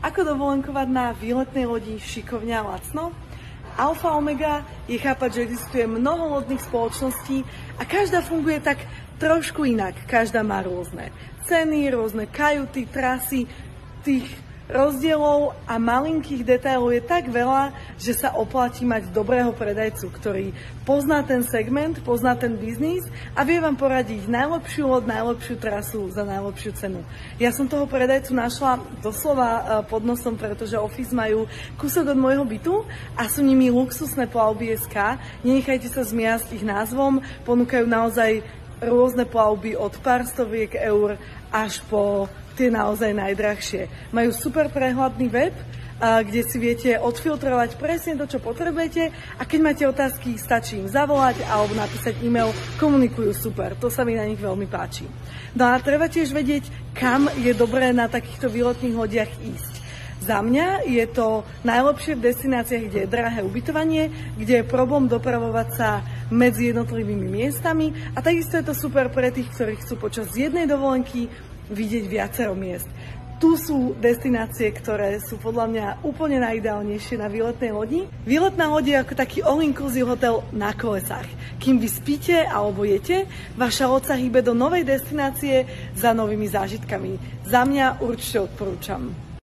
Ako dovolenkovať na výletnej lodi šikovne a lacno? Alfa Omega je chápať, že existuje mnoho lodných spoločností a každá funguje tak trošku inak. Každá má rôzne ceny, rôzne kajuty, trasy, tých rozdielov a malinkých detailov je tak veľa, že sa oplatí mať dobrého predajcu, ktorý pozná ten segment, pozná ten biznis a vie vám poradiť najlepšiu loď, najlepšiu trasu za najlepšiu cenu. Ja som toho predajcu našla doslova pod nosom, pretože Office majú kúsok od môjho bytu a sú nimi luxusné plavby SK. Nenechajte sa zmiasť ich názvom, ponúkajú naozaj rôzne plavby od pár stoviek eur až po tie naozaj najdrahšie. Majú super prehľadný web, kde si viete odfiltrovať presne to, čo potrebujete a keď máte otázky, stačí im zavolať alebo napísať e-mail, komunikujú super. To sa mi na nich veľmi páči. No a treba tiež vedieť, kam je dobré na takýchto výletných lodiach ísť. Za mňa je to najlepšie v destináciách, kde je drahé ubytovanie, kde je problém dopravovať sa medzi jednotlivými miestami a takisto je to super pre tých, ktorí chcú počas jednej dovolenky vidieť viacero miest. Tu sú destinácie, ktoré sú podľa mňa úplne najideálnejšie na výletnej lodi. Výletná loď je ako taký all-inclusive hotel na kolesách. Kým vy spíte alebo jete, vaša loď sa hýbe do novej destinácie za novými zážitkami. Za mňa určite odporúčam.